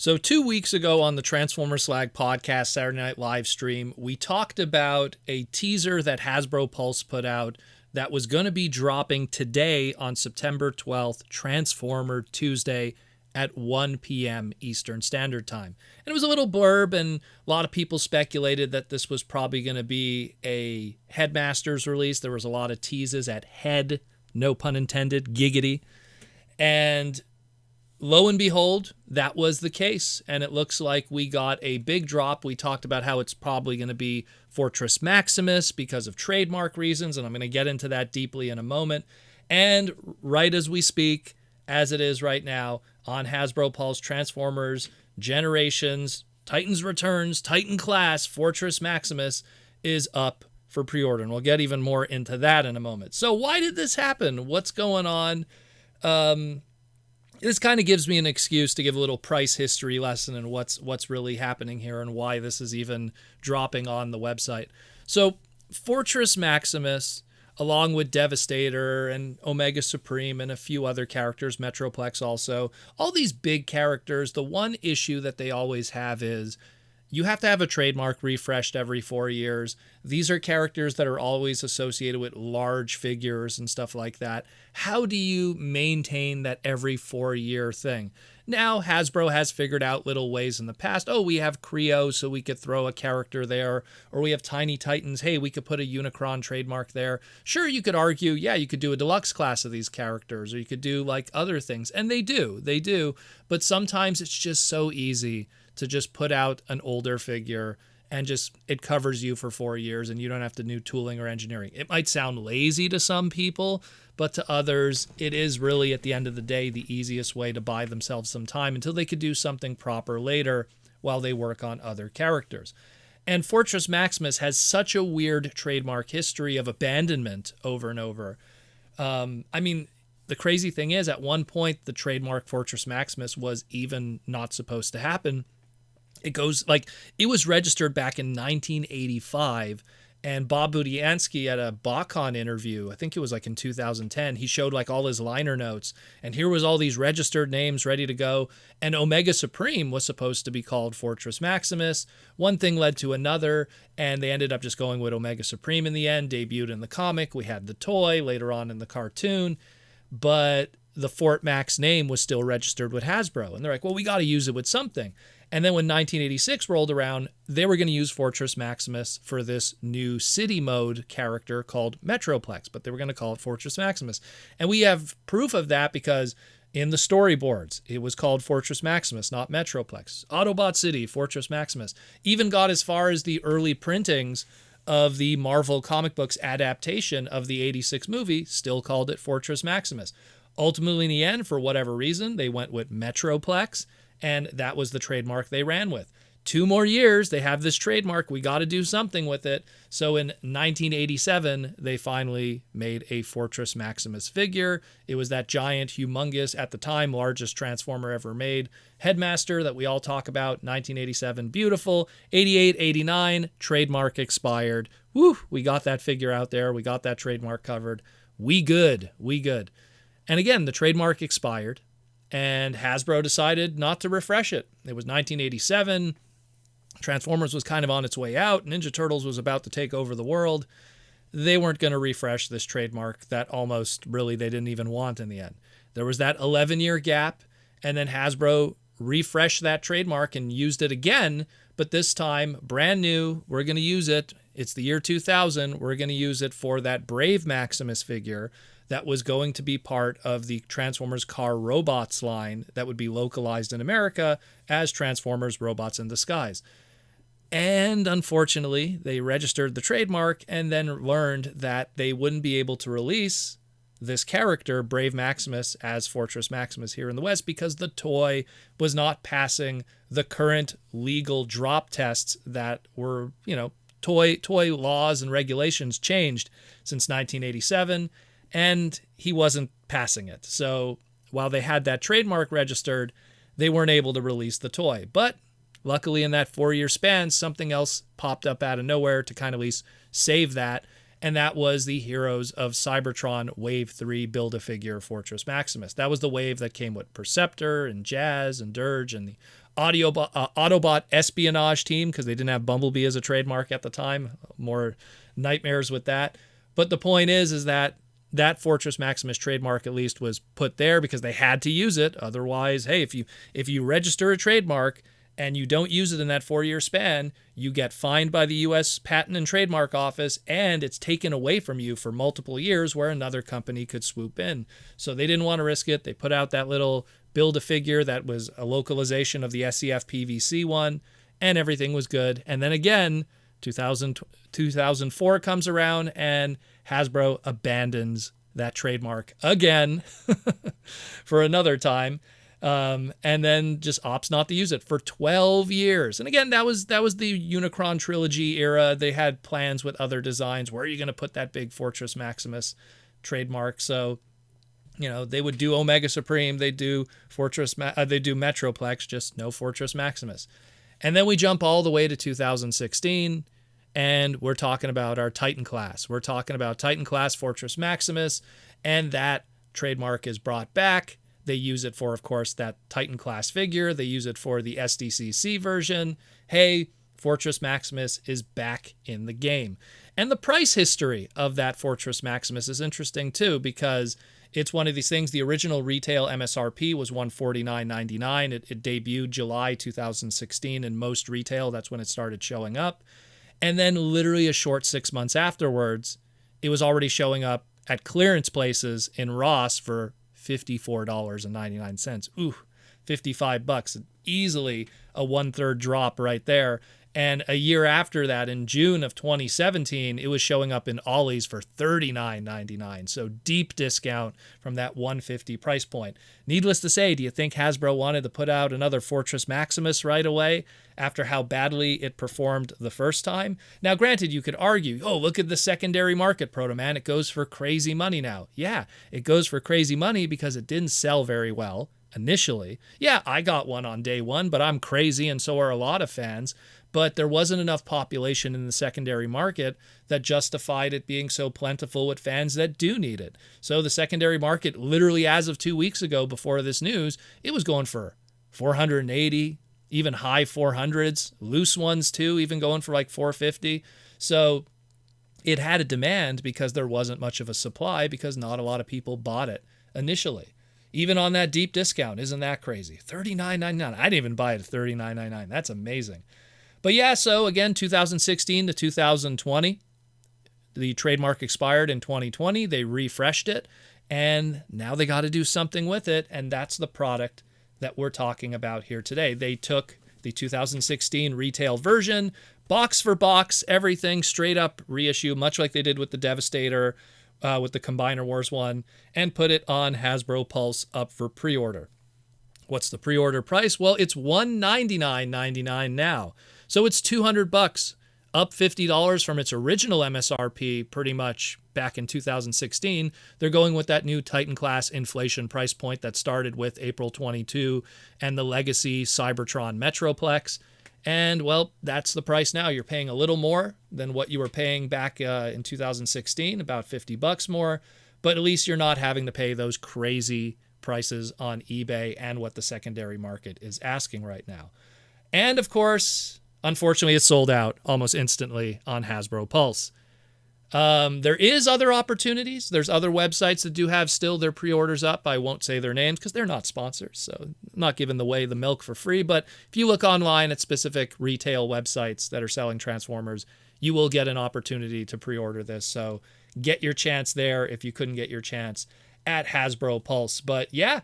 So 2 weeks ago on the Transformer Slag podcast Saturday Night Live stream, we talked about a teaser that Hasbro Pulse put out that was going to be dropping today on September 12th, Transformer Tuesday at 1 p.m. Eastern Standard Time. And it was a little blurb, and a lot of people speculated that this was probably going to be a Headmasters release. There was a lot of teases at Head, no pun intended, giggity. And lo and behold, that was the case, and it looks like we got a big drop. We talked about how it's probably going to be Fortress Maximus because of trademark reasons, and I'm going to get into that deeply in a moment. And right as we speak, as it is right now, on Hasbro Pulse, Transformers Generations, Titans Returns, Titan Class, Fortress Maximus is up for pre-order, and we'll get even more into that in a moment. So why did this happen? What's going on? This kind of gives me an excuse to give a little price history lesson and what's really happening here and why this is even dropping on the website. So Fortress Maximus, along with Devastator and Omega Supreme and a few other characters, Metroplex also, all these big characters, the one issue that they always have is you have to have a trademark refreshed every 4 years. These are characters that are always associated with large figures and stuff like that. How do you maintain that every 4-year thing? Now, Hasbro has figured out little ways in the past. Oh, we have Creo, so we could throw a character there. Or we have Tiny Titans. Hey, we could put a Unicron trademark there. Sure, you could argue, yeah, you could do a deluxe class of these characters, or you could do like other things. And they do. But sometimes it's just so easy to just put out an older figure and just it covers you for 4 years and you don't have to do tooling or engineering. It might sound lazy to some people, but to others, it is really at the end of the day the easiest way to buy themselves some time until they could do something proper later while they work on other characters. And Fortress Maximus has such a weird trademark history of abandonment over and over. The crazy thing is, at one point, the trademark Fortress Maximus was even not supposed to happen. It was registered back in 1985, and Bob Budiansky at a BotCon interview, I think it was like in 2010, he showed like all his liner notes, and here was all these registered names ready to go, and Omega Supreme was supposed to be called Fortress Maximus. One thing led to another, and they ended up just going with Omega Supreme in the end, debuted in the comic. We had the toy later on in the cartoon, but the Fort Max name was still registered with Hasbro, and they're like, well, we got to use it with something. And then when 1986 rolled around, they were going to use Fortress Maximus for this new city mode character called Metroplex, but they were going to call it Fortress Maximus. And we have proof of that because in the storyboards, it was called Fortress Maximus, not Metroplex. Autobot City, Fortress Maximus. Even got as far as the early printings of the Marvel comic books adaptation of the 86 movie, still called it Fortress Maximus. Ultimately, in the end, for whatever reason, they went with Metroplex, and that was the trademark they ran with. 2 more years, they have this trademark. We got to do something with it. So in 1987, they finally made a Fortress Maximus figure. It was that giant, humongous, at the time, largest Transformer ever made. Headmaster that we all talk about, 1987, beautiful. 88, 89, trademark expired. Woo, we got that figure out there. We got that trademark covered. We good. And again, the trademark expired, and Hasbro decided not to refresh it. It was 1987. Transformers was kind of on its way out. Ninja Turtles was about to take over the world. They weren't going to refresh this trademark that almost really they didn't even want in the end. There was that 11-year gap, and then Hasbro refreshed that trademark and used it again, but this time, brand new, we're going to use it. It's the year 2000. We're going to use it for that Brave Maximus figure that was going to be part of the Transformers Car Robots line that would be localized in America as Transformers Robots in Disguise. And unfortunately, they registered the trademark and then learned that they wouldn't be able to release this character, Brave Maximus, as Fortress Maximus here in the West because the toy was not passing the current legal drop tests that were, toy laws and regulations changed since 1987. And he wasn't passing it. So while they had that trademark registered, they weren't able to release the toy. But luckily in that 4-year span, something else popped up out of nowhere to kind of at least save that. And that was the Heroes of Cybertron Wave 3 Build-A-Figure Fortress Maximus. That was the wave that came with Perceptor and Jazz and Dirge and the Autobot espionage team, because they didn't have Bumblebee as a trademark at the time. More nightmares with that. But the point is that Fortress Maximus trademark at least was put there because they had to use it. Otherwise, hey, if you register a trademark and you don't use it in that 4-year span, you get fined by the U.S. Patent and Trademark Office, and it's taken away from you for multiple years where another company could swoop in. So they didn't want to risk it. They put out that little Build-A-Figure that was a localization of the SCF PVC one, and everything was good. And then again, 2004 comes around, and Hasbro abandons that trademark again for another time. And then just opts not to use it for 12 years. And again, that was the Unicron trilogy era. They had plans with other designs. Where are you going to put that big Fortress Maximus trademark? So, they would do Omega Supreme, they do they do Metroplex, just no Fortress Maximus. And then we jump all the way to 2016, and we're talking about our Titan class. We're talking about Titan class Fortress Maximus, and that trademark is brought back. They use it for, of course, that Titan class figure. They use it for the SDCC version. Hey, Fortress Maximus is back in the game. And the price history of that Fortress Maximus is interesting too, because it's one of these things. The original retail MSRP was $149.99. It debuted July 2016 in most retail. That's when it started showing up. And then literally a short 6 months afterwards, it was already showing up at clearance places in Ross for $54.99. Ooh, $55. Easily a 1/3 drop right there. And a year after that, in June of 2017, it was showing up in Ollie's for $39.99. So deep discount from that $150 price point. Needless to say, do you think Hasbro wanted to put out another Fortress Maximus right away after how badly it performed the first time? Now, granted, you could argue, oh, look at the secondary market, Proto Man. It goes for crazy money now. Yeah, it goes for crazy money because it didn't sell very well initially. Yeah, I got one on day one, but I'm crazy, and so are a lot of fans. But there wasn't enough population in the secondary market that justified it being so plentiful with fans that do need it. So the secondary market, literally as of 2 weeks ago before this news, it was going for $480, even high 400s, loose ones too, even going for like $450. So it had a demand because there wasn't much of a supply, because not a lot of people bought it initially. Even on that deep discount, isn't that crazy? $39.99. I didn't even buy it at $39.99. That's amazing. But yeah, so again, 2016 to 2020, the trademark expired in 2020. They refreshed it, and now they got to do something with it, and that's the product that we're talking about here today. They took the 2016 retail version, box for box, everything straight up reissue, much like they did with the Devastator, with the Combiner Wars one, and put it on Hasbro Pulse up for pre-order. What's the pre-order price? Well, it's $199.99 now. So it's $200, up $50 from its original MSRP pretty much back in 2016. They're going with that new Titan class inflation price point that started with April 22 and the legacy Cybertron Metroplex. And, well, that's the price now. You're paying a little more than what you were paying back in 2016, about $50 more. But at least you're not having to pay those crazy prices on eBay and what the secondary market is asking right now. And, of course, unfortunately, it's sold out almost instantly on Hasbro Pulse. There is other opportunities. There's other websites that do have still their pre-orders up. I won't say their names because they're not sponsors, so I'm not giving away the milk for free. But if you look online at specific retail websites that are selling Transformers, you will get an opportunity to pre-order this. So get your chance there if you couldn't get your chance at Hasbro Pulse. But yeah,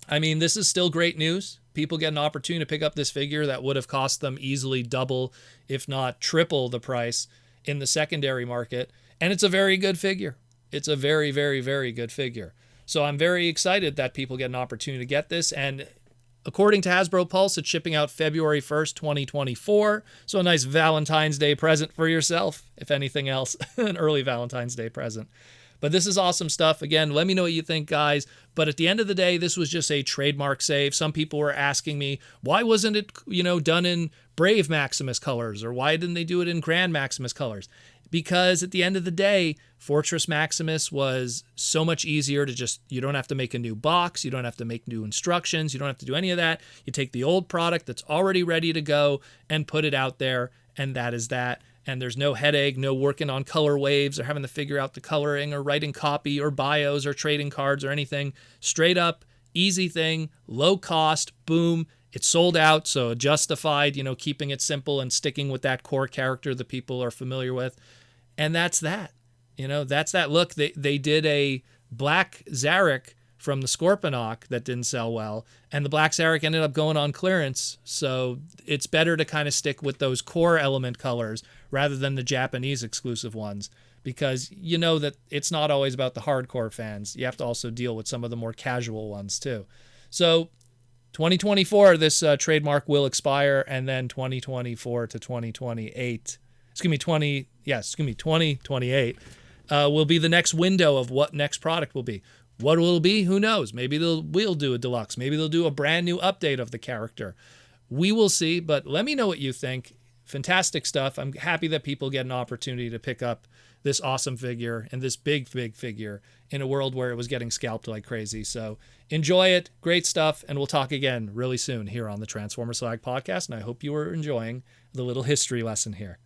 I mean, this is still great news. People get an opportunity to pick up this figure that would have cost them easily double, if not triple the price in the secondary market. And it's a very good figure. It's a very, very, very good figure. So I'm very excited that people get an opportunity to get this. And according to Hasbro Pulse, it's shipping out February 1st, 2024. So a nice Valentine's Day present for yourself, if anything else, an early Valentine's Day present. But this is awesome stuff. Again, let me know what you think, guys. But at the end of the day, this was just a trademark save. Some people were asking me, why wasn't it, done in Brave Maximus colors? Or why didn't they do it in Grand Maximus colors? because at the end of the day, Fortress Maximus was so much easier to just, you don't have to make a new box, you don't have to make new instructions, you don't have to do any of that. You take the old product that's already ready to go and put it out there, and that is that. And there's no headache, no working on color waves or having to figure out the coloring or writing copy or bios or trading cards or anything. Straight up, easy thing, low cost, boom. It's sold out, so justified, keeping it simple and sticking with that core character that people are familiar with. And that's that. That's that. Look, they did a black Zarek from the Scorponok that didn't sell well, and the black Zarek ended up going on clearance. So it's better to kind of stick with those core element colors rather than the Japanese exclusive ones, because that it's not always about the hardcore fans. You have to also deal with some of the more casual ones too. So 2024, this trademark will expire, and then 2024 to 2028. It's going to be 2028 will be the next window of what next product will be. What will it be? Who knows? Maybe we'll do a deluxe. Maybe they'll do a brand new update of the character. We will see, but let me know what you think. Fantastic stuff. I'm happy that people get an opportunity to pick up this awesome figure and this big figure in a world where it was getting scalped like crazy. So enjoy it. Great stuff. And we'll talk again really soon here on the Transformer Slag podcast. And I hope you are enjoying the little history lesson here.